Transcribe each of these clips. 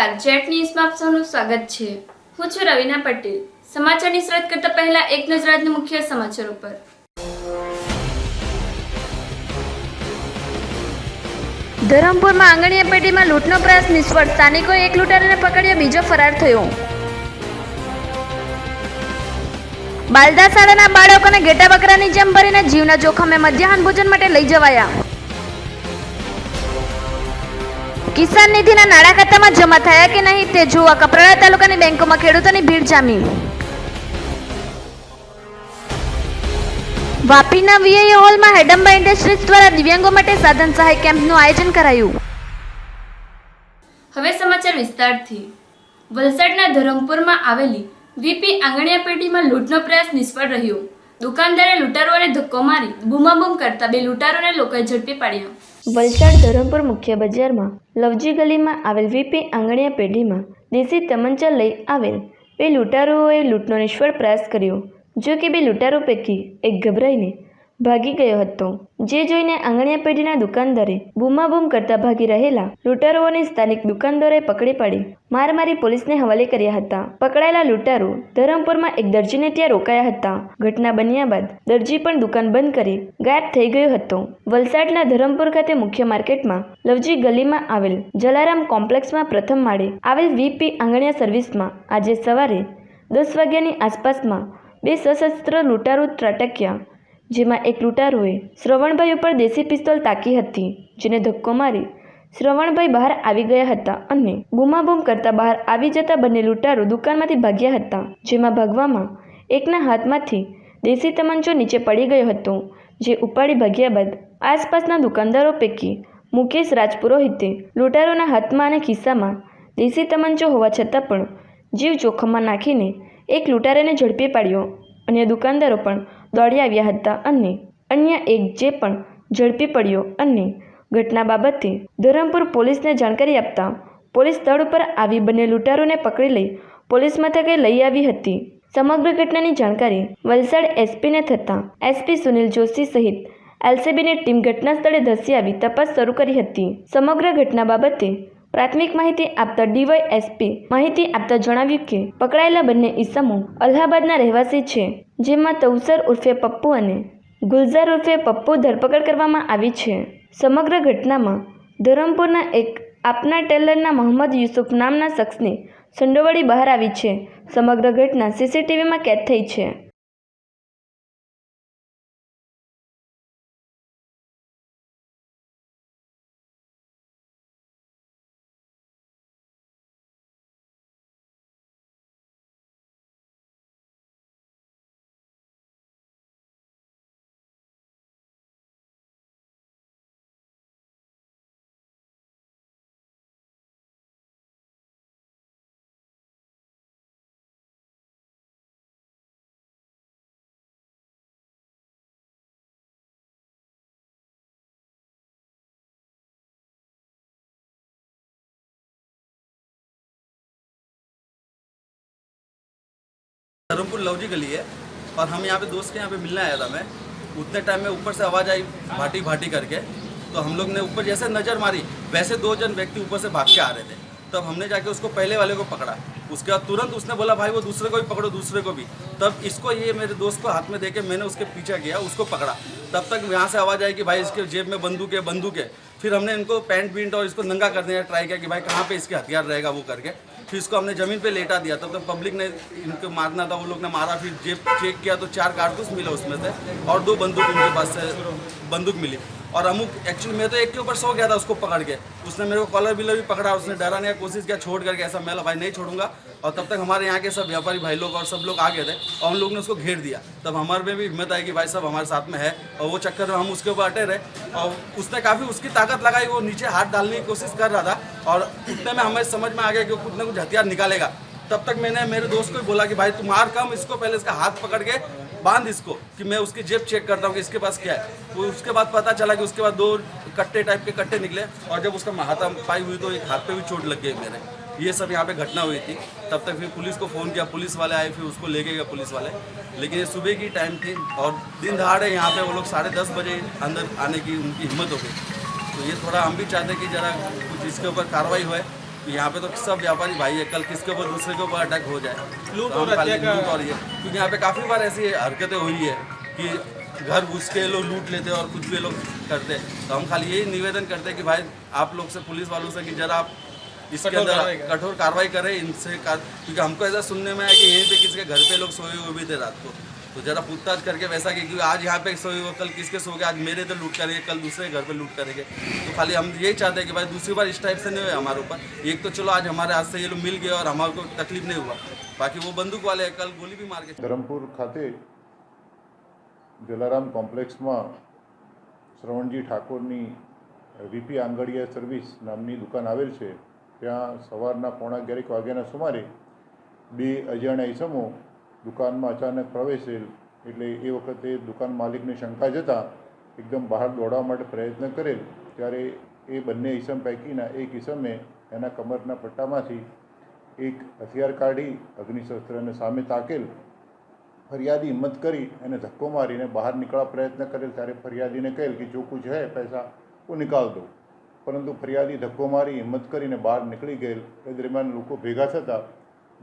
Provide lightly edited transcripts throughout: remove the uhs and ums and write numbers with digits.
નમસ્કાર, જેટ ન્યૂઝમાં આપ સૌનું સ્વાગત છે। હું છું રવિના પટેલ। સમાચારની શરૂઆત કરતા પહેલા એક નજર આજના મુખ્ય સમાચારો પર। ધરમપુરમાં આંગણીયા પેઢીમાં લૂંટનો પ્રયાસ નિષ્ફળ, સ્થાનિકોએ એક લૂંટારાને પકડ્યો, બીજો ફરાર થયો। બાલદા શાળાના બાળકોને ઘેટા બકરાની જેમ ભરીને જીવના જોખમે મધ્યાહન ભોજન માટે લઈ જવાયા। કિસાન નિધિના નાણાં ખાતામાં જમા થયા કે નહીં તે જોવા કપરાડા તાલુકાની બેંકોમાં ખેડૂતોની ભીડ જામી। વાપીના વીઆઈ હોલમાં હેડમ્બા ઇન્ડસ્ટ્રીઝ દ્વારા દિવ્યાંગો માટે સાધન સહાય કેમ્પનું આયોજન કરાયું। હવે સમાચાર વિસ્તારથી। વલસાડના ધરમપુરમાં આવેલી વીપી આંગણીયા પેઢીમાં લૂંટનો પ્રયાસ નિષ્ફળ રહ્યો। દુકાનદારે લૂંટારોને ધક્કો મારી બૂમાબૂમ કરતા બે લૂંટારોને લોકોએ ઝડપી પાડ્યા। વલસાડ ધરમપુર મુખ્ય બજારમાં લવજી ગલીમાં આવેલ વીપી આંગણીયા પેઢીમાં દેશી તમંચા લઈ આવેલ બે લૂંટારુઓએ લૂંટનો નિષ્ફળ પ્રયાસ કર્યો। જો કે બે લૂંટારો પૈકી એક ગભરાઈને ભાગી ગયો હતો, જે જોઈને આંગણીયા પેઢીના દુકાનદારે બૂમાબૂમ કરતા ભાગી રહેલા લૂંટારુઓને સ્થાનિક દુકાનદારોએ પકડી પાડી માર મારી પોલીસને હવાલે કર્યા હતા। પકડાયેલા લૂંટારો ધરમપુરમાં એક દરજીને ત્યાં રોકાયા હતા। ઘટના બન્યા બાદ દરજી પણ દુકાન બંધ કરી ગાયબ થઈ ગયો હતો। વલસાડના ધરમપુર ખાતે મુખ્ય માર્કેટમાં લવજી ગલીમાં આવેલ જલારામ કોમ્પ્લેક્સમાં પ્રથમ માળે આવેલ વીપી આંગણીયા સર્વિસમાં આજે સવારે 10 વાગ્યાની આસપાસમાં બે સશસ્ત્ર લૂંટારો ત્રાટક્યા, જેમાં એક લૂંટારોએ શ્રવણભાઈ ઉપર દેશી પિસ્તોલ તાકી હતી, જેને ધક્કો મારી શ્રવણભાઈ બહાર આવી ગયા હતા અને બૂમાબૂમ કરતા બહાર આવી જતા બંને લૂંટારો દુકાનમાંથી ભાગ્યા હતા, જેમાં ભાગવામાં એકના હાથમાંથી દેશી તમંચો નીચે પડી ગયો હતો, જે ઉપાડી ભાગ્યા બાદ આસપાસના દુકાનદારો પૈકી મુકેશ રાજપુરોહિતે લૂંટારોના હાથમાં અને ખિસ્સામાં દેશી તમંચો હોવા છતાં પણ જીવ જોખમમાં નાખીને એક લૂંટારાને ઝડપી પાડ્યો। અન્ય દુકાનદારો પણ દોડી આવ્યા હતા અને અન્ય એક જે પણ ઝડપી પડ્યો અને ઘટના બાબતે ધરમપુર પોલીસને જાણકારી આપતા પોલીસ સ્થળ ઉપર આવી બંને લૂંટારોને પકડી લઈ પોલીસ મથકે લઈ આવી હતી। સમગ્ર ઘટનાની જાણકારી વલસાડ એસપીને થતાં એસપી સુનિલ જોશી સહિત એલસીબીની ટીમ ઘટના સ્થળે ધસી આવી તપાસ શરૂ કરી હતી। સમગ્ર ઘટના બાબતે પ્રાથમિક માહિતી આપતા ડીવાયએસપી માહિતી આપતા જણાવ્યું કે પકડાયેલા બંને ઈસમો અલ્હાબાદના રહેવાસી છે, જેમાં તૌસર ઉર્ફે પપ્પુ અને ગુલઝાર ઉર્ફે પપ્પુ ધરપકડ કરવામાં આવી છે। સમગ્ર ઘટનામાં ધરમપુરના એક આપના ટેલરના મોહમ્મદ યુસુફ નામના શખ્સની સંડોવળી બહાર આવી છે। સમગ્ર ઘટના સીસીટીવીમાં કેદ થઈ છે। धरमपुर लवजी गली है और हम यहाँ पे दोस्त के यहाँ पे मिलने आया था मैं। उतने टाइम में ऊपर से आवाज़ आई भाटी भाटी करके, तो हम लोग ने ऊपर जैसे नज़र मारी वैसे 2 जन व्यक्ति ऊपर से भाग के आ रहे थे। तब हमने जाके उसको पहले वाले को पकड़ा। उसके बाद तुरंत उसने बोला भाई वो दूसरे को भी पकड़ो, दूसरे को भी। तब इसको ये मेरे दोस्त को हाथ में देके मैंने उसके पीछे किया, उसको पकड़ा। तब तक यहाँ से आवाज़ आई कि भाई इसके जेब में बंदूक है, बंदूक है। फिर हमने इनको पैंट बींट और इसको नंगा करने का ट्राई किया कि भाई कहाँ पे इसके हथियार रहेगा वो करके। फिर इसको हमने ज़मीन पे लेटा दिया। तब तक पब्लिक ने इनको मारना था, वो लोग ने मारा। फिर जेब चेक किया तो 4 कारतूस मिला उसमें से और 2 बंदूक उनके पास से बंदूक मिली। और अमुक एक्चुअली मैं तो एक के ऊपर सो गया था उसको पकड़ के। उसने मेरे को कॉलर बिलर भी पकड़ा, उसने डराने की कोशिश किया छोड़ करके, ऐसा मैं भाई नहीं छोड़ूंगा। और तब तक हमारे यहाँ के सब व्यापारी भाई लोग और सब लोग आ गए थे और उन लोग ने उसको घेर दिया। तब हमारे में भी हिम्मत आई कि भाई सब हमारे साथ में है, और वो चक्कर में हम उसके ऊपर अटे रहे। और उसने काफ़ी उसकी ताकत लगाई, वो नीचे हाथ डालने की कोशिश कर रहा था और उतने में हमें समझ में आ गया कि वो कुछ ना कुछ हथियार निकालेगा। तब तक मैंने मेरे दोस्त को ही बोला कि भाई तुम मार कम इसको, पहले इसका हाथ पकड़ के बांध इसको, कि मैं उसकी जेब चेक करता हूँ कि इसके पास क्या है। तो उसके बाद पता चला कि उसके बाद 2 कट्टे टाइप के कट्टे निकले, और जब उसका हाथापाई हुई तो एक हाथ पे भी चोट लग गई मेरे। ये सब यहाँ पे घटना हुई थी। तब तक फिर पुलिस को फ़ोन किया, पुलिस वाले आए, फिर उसको लेके गए पुलिस वाले। लेकिन ये सुबह की टाइम थी और दिन दहाड़े यहाँ पे वो लोग 10:30 बजे अंदर आने की उनकी हिम्मत हो गई। तो ये थोड़ा हम भी चाहते हैं कि ज़रा कुछ इसके ऊपर कार्रवाई होए यहाँ पे तो सब व्यापारी भाई है, कल किसके ऊपर दूसरे के ऊपर अटैक हो जाए, लूट तो हम और खाली हत्या का- लूट और ये, क्योंकि यहाँ पे काफ़ी बार ऐसी हरकतें हुई है कि घर घुस के लोग लूट लेते हैं और कुछ भी लोग करते हैं। तो हम खाली यही निवेदन करते हैं कि भाई आप लोग से, पुलिस वालों से, कि जरा आप इसके कठोर अंदर कार्रवाई करें। कठोर कार्रवाई करें इनसे, क्योंकि हमको ऐसा सुनने में आया कि यहीं पे किसी के घर पे लोग सोए हुए भी थे रात को, तो जरा पूछताछ करके वैसा कि क्योंकि आज यहाँ पे सोए हुए, कल किसके सो गए, आज मेरे तो लूट करेंगे, कल दूसरे घर पे लूट करेंगे। तो खाली हम यही चाहते हैं कि भाई दूसरी बार इस टाइप से नहीं हुए हमारे ऊपर। एक तो चलो आज हमारे हाथ से ये लोग मिल गए और हमारे को तकलीफ नहीं हुआ, बाकी वो बंदूक वाले हैं, कल गोली भी मार के। ધરમપુર ખાતે જલારામ કોમ્પ્લેક્સમાં શ્રવણજી ઠાકોરની વીપી આંગડિયા સર્વિસ નામની દુકાન આવેલ છે. ત્યાં સવારના 11:30 વાગ્યાના સુમારે બે અજાણ્યા ઈસમો દુકાનમાં અચાનક પ્રવેશેલ. એટલે એ વખતે દુકાન માલિકને શંકા જતાં એકદમ બહાર દોડવા માટે પ્રયત્ન કરેલ. ત્યારે એ બંને ઈસમ પૈકીના એક ઈસમે એના કમરના પટ્ટામાંથી એક હથિયાર કાઢી અગ્નિશસ્ત્રને સામે તાકેલ. ફરિયાદી હિંમત કરી અને ધક્કો મારીને બહાર નીકળવા પ્રયત્ન કરેલ. ત્યારે ફરિયાદીને કહેલ કે જો કુછ હે પૈસા वो निकाल दो, પરંતુ ફરિયાદી ધક્કો મારી હિંમત કરીને બહાર નીકળી ગયેલ. એ દરમિયાન લોકો ભેગા થતાં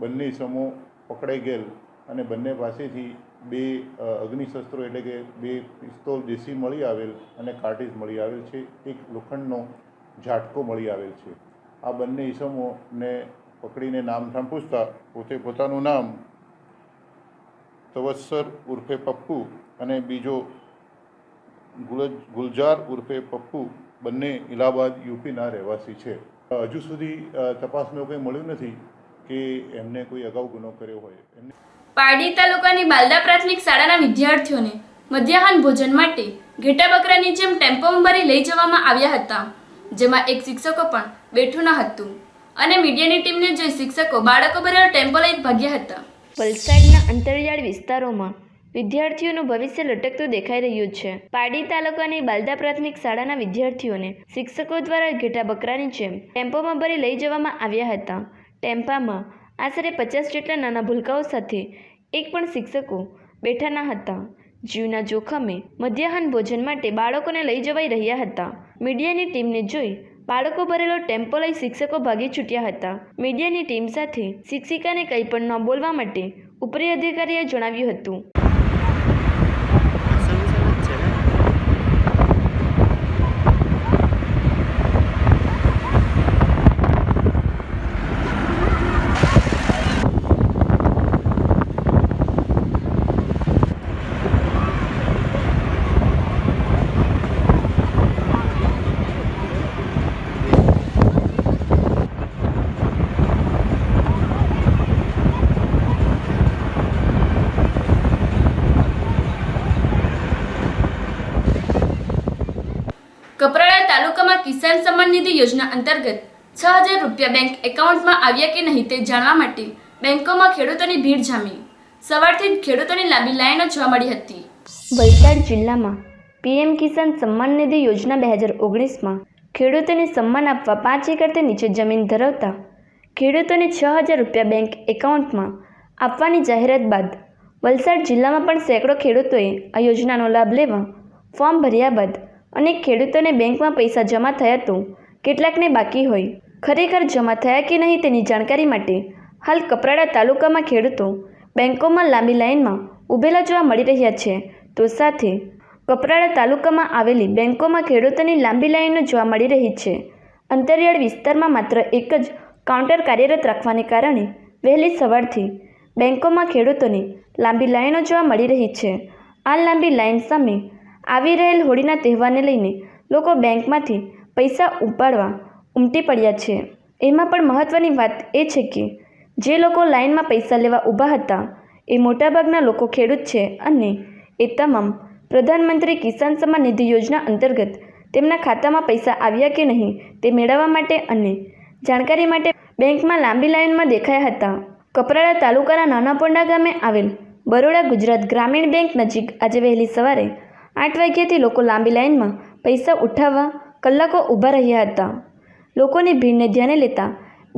બંને ઇસમો પકડાઈ ગયેલ અને બંને પાસેથી બે અગ્નિશસ્ત્રો એટલે કે બે પિસ્તોલ દેશી મળી આવેલ અને કાર્ટીજ મળી આવેલ છે. એક લોખંડનો ઝાટકો મળી આવેલ છે. આ બંને ઇસમોને પકડીને નામઠામ પૂછતા પોતે પોતાનું નામ તવસ્સર ઉર્ફે પપ્પુ અને બીજો ગુલजार ઉર્ફે પપ્પુ બંને ઇલાહાબાદ યુપીના રહેવાસી છે. હજુ સુધી તપાસમાં કંઈ મળ્યું નથી કે એમને કોઈ અગાઉ ગુનો કર્યો હોય. પારડી તાલુકાની બાલદા પ્રાથમિક શાળાના વિદ્યાર્થીઓને મધ્યાહન ભોજન માટે ઘેટા બકરાની જેમ ટેમ્પોમાં ભરી લઈ જવામાં આવ્યા હતા, જેમાં એક શિક્ષકો પણ બેઠું ન હતું અને મીડિયાની ટીમને જોઈ શિક્ષકો બાળકો ભરેલો ટેમ્પો લઈ ભાગ્યા હતા. વલસાડના અંતરિયાળ વિસ્તારોમાં વિદ્યાર્થીઓનું ભવિષ્ય લટકતું દેખાઈ રહ્યું છે. પારડી તાલુકાની બાલદા પ્રાથમિક શાળાના વિદ્યાર્થીઓને શિક્ષકો દ્વારા ઘેટા બકરાની જેમ ટેમ્પોમાં ભરી લઈ જવામાં આવ્યા હતા. ટેમ્પામાં આશરે 50 જેટલા નાના ભૂલકાઓ સાથે એક પણ શિક્ષકો બેઠા ન હતા. જીવના જોખમે મધ્યાહન ભોજન માટે બાળકોને લઈ જવાઈ રહ્યા હતા. મીડિયાની ટીમને જોઈ બાળકો ભરેલો ટેમ્પો લઈ શિક્ષકો ભાગી છૂટ્યા હતા. મીડિયાની ટીમ સાથે શિક્ષિકાને કંઈ પણ ન બોલવા માટે ઉપરી અધિકારીએ જણાવ્યું હતું. કપરાડા તાલુકામાં કિસાન સન્માન નિધિ યોજના અંતર્ગત 6,000 રૂપિયા બેંક એકાઉન્ટમાં આવ્યા કે નહીં તે જાણવા માટે બેંકોમાં ખેડૂતોની ભીડ જામી. સવારથી જ ખેડૂતોની લાંબી લાઈનો જોવા મળી હતી. વલસાડ જિલ્લામાં પીએમ કિસાન સન્માન નિધિ યોજના 2019માં ખેડૂતોને સન્માન આપવા 5 એકરથી નીચે જમીન ધરાવતા ખેડૂતોને 6,000 રૂપિયા બેંક એકાઉન્ટમાં આપવાની જાહેરાત બાદ વલસાડ જિલ્લામાં પણ સેંકડો ખેડૂતોએ આ યોજનાનો લાભ લેવા ફોર્મ ભર્યા બાદ અનેક ખેડૂતોને બેંકમાં પૈસા જમા થયા તો કેટલાકને બાકી હોય. ખરેખર જમા થયા કે નહીં તેની જાણકારી માટે હાલ કપરાડા તાલુકામાં ખેડૂતો બેંકોમાં લાંબી લાઇનમાં ઊભેલા જોવા મળી રહ્યા છે. તો સાથે કપરાડા તાલુકામાં આવેલી બેંકોમાં ખેડૂતોની લાંબી લાઈનો જોવા મળી રહી છે. અંતરિયાળ વિસ્તારમાં માત્ર એક જ કાઉન્ટર કાર્યરત રાખવાને કારણે વહેલી સવારથી બેંકોમાં ખેડૂતોની લાંબી લાઈનો જોવા મળી રહી છે. આ લાંબી લાઈન સામે આવી રહેલ હોળીના તહેવારને લઈને લોકો બેંકમાંથી પૈસા ઉપાડવા ઉમટી પડ્યા છે. એમાં પણ મહત્ત્વની વાત એ છે કે જે લોકો લાઇનમાં પૈસા લેવા ઊભા હતા એ મોટાભાગના લોકો ખેડૂત છે અને એ તમામ પ્રધાનમંત્રી કિસાન સન્માન નિધિ યોજના અંતર્ગત તેમના ખાતામાં પૈસા આવ્યા કે નહીં તે મેળવવા માટે અને જાણકારી માટે બેંકમાં લાંબી લાઇનમાં દેખાયા હતા. કપરાડા તાલુકાના નાનાપોંડા ગામે આવેલ બરોડા ગુજરાત ગ્રામીણ બેંક નજીક આજે વહેલી સવારે 8 વાગ્યાથી લોકો લાંબી લાઇનમાં પૈસા ઉઠાવવા કલાકો ઊભા રહ્યા હતા. લોકોની ભીડને ધ્યાને લેતા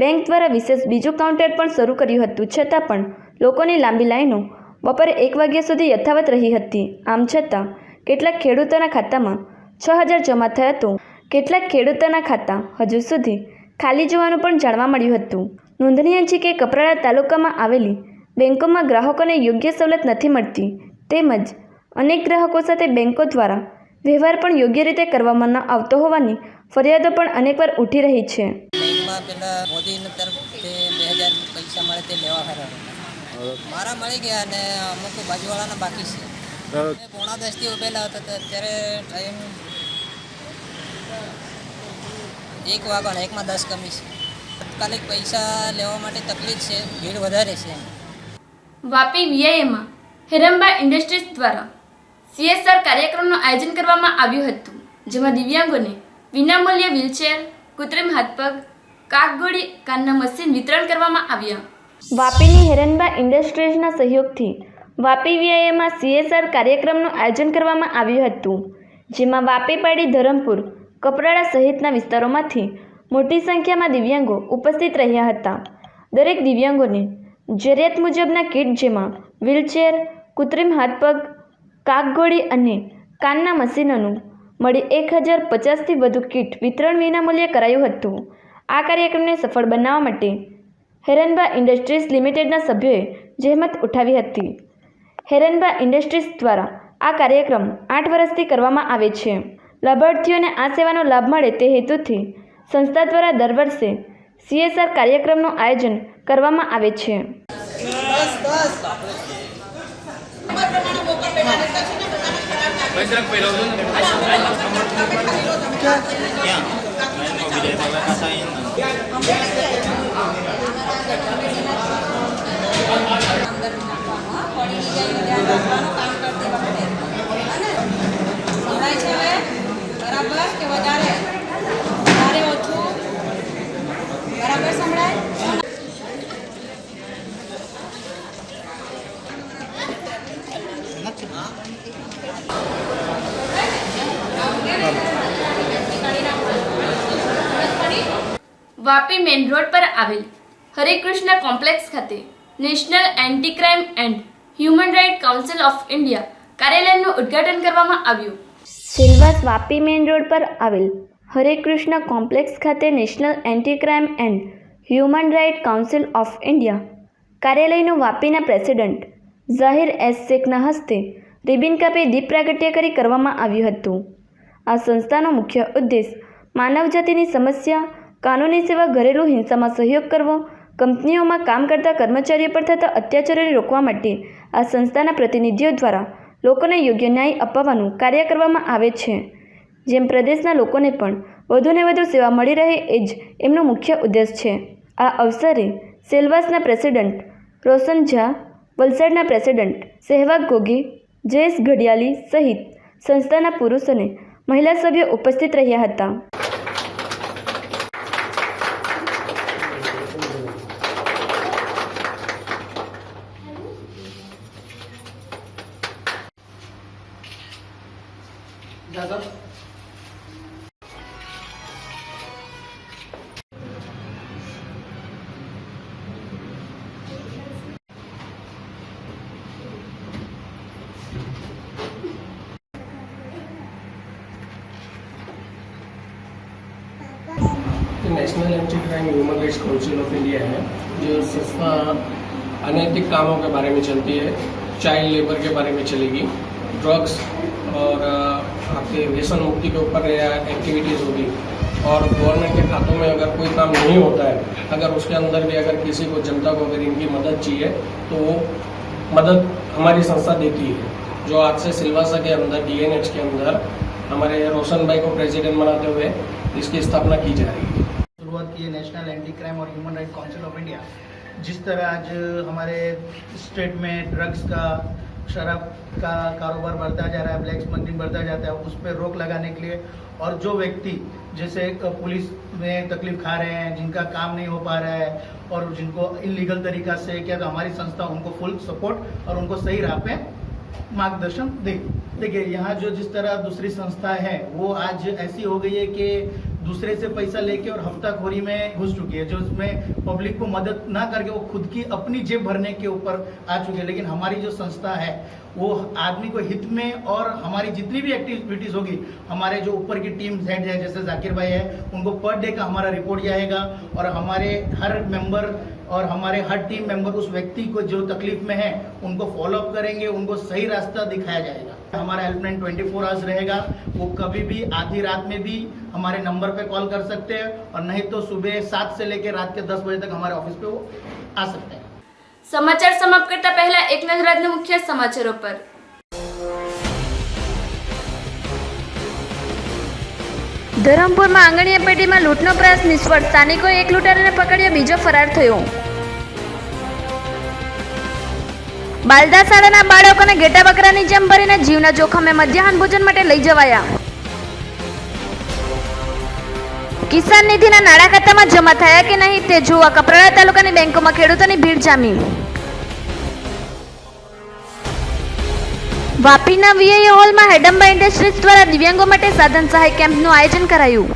બેંક દ્વારા વિશેષ બીજું કાઉન્ટર પણ શરૂ કર્યું હતું. છતાં પણ લોકોની લાંબી લાઈનો બપોરે 1 વાગ્યા સુધી યથાવત રહી હતી. આમ છતાં કેટલાક ખેડૂતોના ખાતામાં 6,000 જમા થયા તો કેટલાક ખેડૂતોના ખાતા હજુ સુધી ખાલી જોવાનું પણ જાણવા મળ્યું હતું. નોંધનીય છે કે કપરાડા તાલુકામાં આવેલી બેંકોમાં ગ્રાહકોને યોગ્ય સવલત નથી મળતી તેમજ અનેક ગ્રાહકો સાથે બેંકો દ્વારા વ્યવહાર પણ યોગ્ય રીતે કરવામાં ન આવતો હોવાની ફરિયાદો પણ અનેકવાર ઉઠી રહી છે. બેંકમાં પેલા મોદીની તરફથી 2000 પૈસા મળે તે લેવા ખરા મારા મળી ગયા અને અમુક બાજુવાળાના બાકી છે. પોણા 10થી ઉભેલા હતા તો અત્યારે ટાઈમ 1 વાગ્યો અને 1:10 કમી છે. તાત્કાલિક પૈસા લેવા માટે તકલીફ છે, ભીડ વધારે છે. વાપી વીઆઈએમાં હિરંબા ઇન્ડસ્ટ્રીઝ દ્વારા CSR કાર્યક્રમનું આયોજન કરવામાં આવ્યું હતું, જેમાં દિવ્યાંગોને વિનામૂલ્યે વ્હીલચેર, કૃત્રિમ હાથપગ, કાકગોળી, કાનના મશીન વિતરણ કરવામાં આવ્યા. વાપીની હિરંબા ઇન્ડસ્ટ્રીઝના સહયોગથી વાપી વીઆઈએમાં CSR કાર્યક્રમનું આયોજન કરવામાં આવ્યું હતું, જેમાં વાપીપાડી, ધરમપુર, કપરાડા સહિતના વિસ્તારોમાંથી મોટી સંખ્યામાં દિવ્યાંગો ઉપસ્થિત રહ્યા હતા. દરેક દિવ્યાંગોને જરૂરિયાત મુજબના કીટ જેમાં વ્હીલચેર, કૃત્રિમ હાથપગ, કાકગોળી અને કાનના મશીનોનું મળી 1050થી વધુ કીટ વિતરણ વિનામૂલ્યે કરાયું હતું. આ કાર્યક્રમને સફળ બનાવવા માટે હિરંબા ઇન્ડસ્ટ્રીઝ લિમિટેડના સભ્યોએ જહેમત ઉઠાવી હતી. હિરંબા ઇન્ડસ્ટ્રીઝ દ્વારા આ કાર્યક્રમ 8 વર્ષથી કરવામાં આવે છે. લાભાર્થીઓને આ સેવાનો લાભ મળે તે હેતુથી સંસ્થા દ્વારા દર વર્ષે CSR કાર્યક્રમનું આયોજન કરવામાં આવે છે. વાપી મેઇન રોડ પર આવેલ હરેકૃષ્ણ કોમ્પ્લેક્સ ખાતે national anti crime and human right council of India કાર્યાલયનું ઉદ્ઘાટન કરવામાં આવ્યું. સેલવાસ વાપી મેઇન રોડ પર આવેલ હરેકૃષ્ણ કોમ્પ્લેક્સ ખાતે national anti crime and human right council of India કાર્યાલયનું વાપીના પ્રેસિડેન્ટ ઝાહિર એસ શેખના હસ્તે રિબિન કાપી દીપ પ્રાગટ્ય કરી કરવામાં આવ્યું હતું. આ સંસ્થાનો મુખ્ય ઉદ્દેશ માનવજાતિની સમસ્યા, કાનૂની સેવા, ઘરેલું હિંસામાં સહયોગ કરવો, કંપનીઓમાં કામ કરતા કર્મચારીઓ પર થતા અત્યાચારોને રોકવા માટે આ સંસ્થાના પ્રતિનિધિઓ દ્વારા લોકોને યોગ્ય ન્યાય અપાવવાનું કાર્ય કરવામાં આવે છે. જેમ પ્રદેશના લોકોને પણ વધુને વધુ સેવા મળી રહે એ જ એમનો મુખ્ય ઉદ્દેશ છે. આ અવસરે સેલવાસના પ્રેસિડેન્ટ રોશન ઝા, વલસાડના પ્રેસિડેન્ટ સહેવાગ ગોગી, જયેશ ઘડિયાલી સહિત સંસ્થાના પુરુષ અને મહિલા સભ્યો ઉપસ્થિત રહ્યા હતા. National anti crime human rights council of India है, जो संस्था अनैतिक कामों के बारे में चलती है, चाइल्ड लेबर के बारे में चलेगी, ड्रग्स और आपके व्यसन मुक्ति के ऊपर एक्टिविटीज़ होगी. और गवर्नमेंट के खातों में अगर कोई काम नहीं होता है, अगर उसके अंदर भी अगर किसी को जनता को अगर इनकी मदद चाहिए तो वो मदद हमारी संस्था देती है. जो आज से सिलवासा के अंदर DNH के अंदर हमारे रोशन भाई को प्रेसिडेंट बनाते हुए इसकी स्थापना की जा रही है. शुरुआत की है नेशनल एंटी क्राइम और human right council of India. जिस तरह आज हमारे स्टेट में ड्रग्स का, शराब का कारोबार बढ़ता जा रहा है, ब्लैक स्मगलिंग बढ़ता जाता है, उस पर रोक लगाने के लिए और जो व्यक्ति जैसे पुलिस में तकलीफ खा रहे हैं, जिनका काम नहीं हो पा रहा है और जिनको इलीगल तरीका से क्या, तो हमारी संस्था उनको फुल सपोर्ट और उनको सही राह पे मार्गदर्शन दे. देखिए यहाँ जो जिस तरह दूसरी संस्था है वो आज ऐसी हो गई है कि दूसरे से पैसा लेके और हफ्ताखोरी में घुस चुकी है, जो उसमें पब्लिक को मदद ना करके वो खुद की अपनी जेब भरने के ऊपर आ चुकी है। लेकिन हमारी जो संस्था है वो आदमी को हित में, और हमारी जितनी भी एक्टिविटीज होगी, हमारे जो ऊपर की टीम हेड है जैसे जाकिर भाई है, उनको पर डे का हमारा रिपोर्ट जाएगा और हमारे हर मेंबर और हमारे हर टीम मेंबर उस व्यक्ति को जो तकलीफ में है उनको फॉलोअप करेंगे, उनको सही रास्ता दिखाया जाएगा। हमारा हेल्पलाइन 24 आवर्स रहेगा, वो कभी भी आधी रात में भी हमारे नंबर पे कॉल कर सकते हैं, और नहीं तो सुबह 7 से लेकर रात के 10 बजे तक हमारे ऑफिस पे वो आ सकते हैं। સમાચાર સમાપ્ત કરતા પહેલા એક નજર આજના મુખ્ય સમાચારો પર। ધરમપુરમાં આંગણીયા પેઢીમાં લૂંટનો પ્રયાસ નિષ્ફળ, સ્થાનિકોએ એક લૂંટારાને પકડ્યો, બીજો ફરાર થયો। બાલદા શાળાના બાળકોને ઘેટા બકરાની જેમ ભરીને જીવના જોખમે મધ્યાહન ભોજન માટે લઈ જવાયા। કિસાન નિધિના નાણાં ખાતામાં જમા થયા કે નહીં તે જોવા કપરાડા તાલુકાની બેંકોમાં ખેડૂતોની ભીડ જામી। વાપીના વીઆઈ હોલમાં હેડમ્બા ઇન્ડસ્ટ્રીઝ દ્વારા દિવ્યાંગો માટે સાધન સહાય કેમ્પનું આયોજન કરાયું।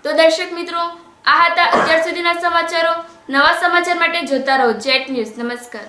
તો દર્શક મિત્રો, આ હતા અત્યાર સુધીના સમાચારો। નવા સમાચાર માટે જોતા રહો જેટ ન્યૂઝ। નમસ્કાર।